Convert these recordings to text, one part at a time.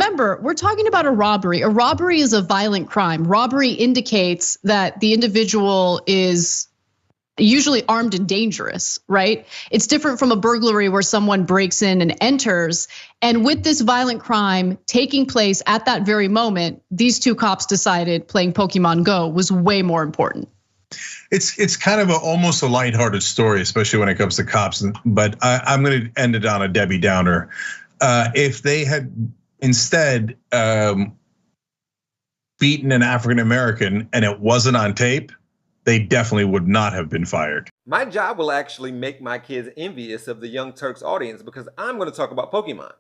remember, we're talking about a robbery. A robbery is a violent crime. Robbery indicates that the individual is usually armed and dangerous, right? It's different from a burglary where someone breaks in and enters. And with this violent crime taking place at that very moment, these two cops decided playing Pokemon Go was way more important. It's kind of almost a lighthearted story, especially when it comes to cops. But I'm going to end it on a Debbie Downer. If they had instead beaten an African American and it wasn't on tape, they definitely would not have been fired. My job will actually make my kids envious of the Young Turks audience because I'm going to talk about Pokemon,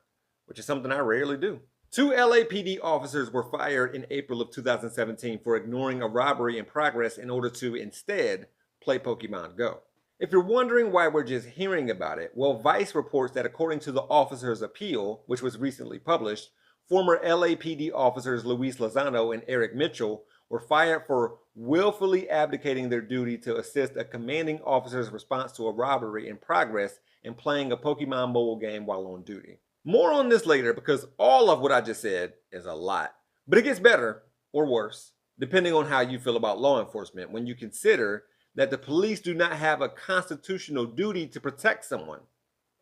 which is something I rarely do. 2 LAPD officers were fired in April of 2017 for ignoring a robbery in progress in order to instead play Pokemon Go. If you're wondering why we're just hearing about it, well, Vice reports that according to the officer's appeal, which was recently published, former LAPD officers Luis Lozano and Eric Mitchell were fired for willfully abdicating their duty to assist a commanding officer's response to a robbery in progress and playing a Pokemon mobile game while on duty. More on this later because all of what I just said is a lot. But it gets better or worse, depending on how you feel about law enforcement when you consider that the police do not have a constitutional duty to protect someone,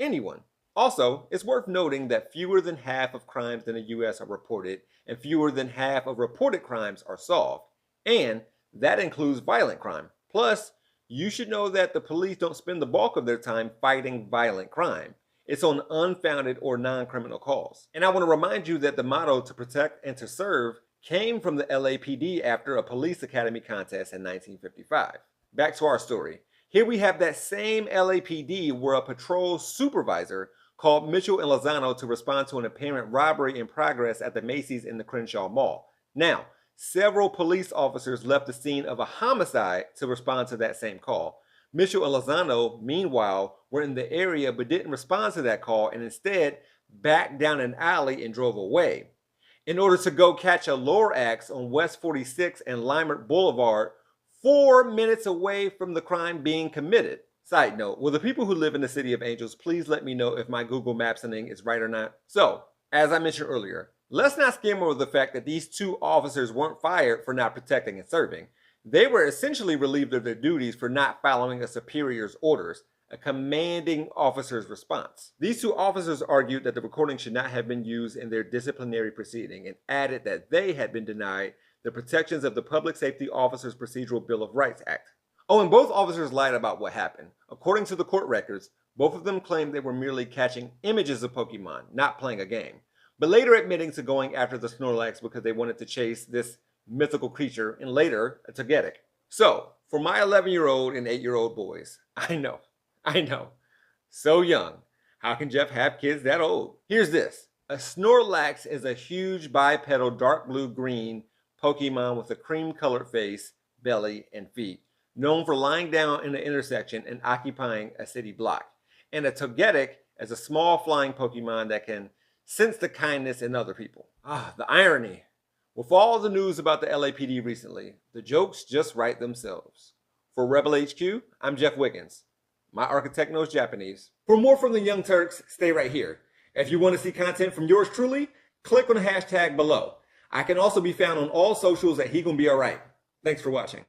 anyone. Also, it's worth noting that fewer than half of crimes in the US are reported and fewer than half of reported crimes are solved. And that includes violent crime. Plus, you should know that the police don't spend the bulk of their time fighting violent crime. It's on unfounded or non-criminal cause. And I want to remind you that the motto to protect and to serve came from the LAPD after a police academy contest in 1955. Back to our story. Here we have that same LAPD where a patrol supervisor called Mitchell and Lozano to respond to an apparent robbery in progress at the Macy's in the Crenshaw Mall. Now, several police officers left the scene of a homicide to respond to that same call. Mitchell and Lozano, meanwhile, were in the area but didn't respond to that call and instead backed down an alley and drove away in order to go catch a Lorax on West 46 and Limert Boulevard, 4 minutes away from the crime being committed. Side note, will the people who live in the City of Angels please let me know if my Google Mapsing is right or not? So, as I mentioned earlier, let's not skim over the fact that these 2 officers weren't fired for not protecting and serving. They were essentially relieved of their duties for not following a superior's orders, a commanding officer's response. These 2 officers argued that the recording should not have been used in their disciplinary proceeding and added that they had been denied the protections of the Public Safety Officers Procedural Bill of Rights Act. Oh, and both officers lied about what happened. According to the court records, both of them claimed they were merely catching images of Pokemon, not playing a game, but later admitting to going after the Snorlax because they wanted to chase this mythical creature and later a Togetic. So, for my 11-year-old and 8-year-old boys, I know, so young. How can Jeff have kids that old? Here's this. A Snorlax is a huge bipedal dark blue-green Pokemon with a cream-colored face, belly, and feet, known for lying down in an intersection and occupying a city block. And a Togetic is a small flying Pokemon that can sense the kindness in other people. The irony. With all the news about the LAPD recently, the jokes just write themselves. For Rebel HQ, I'm Jeff Wiggins. My architect knows Japanese. For more from the Young Turks, stay right here. If you want to see content from yours truly, click on the hashtag below. I can also be found on all socials at He Gon' Be Alright. Thanks for watching.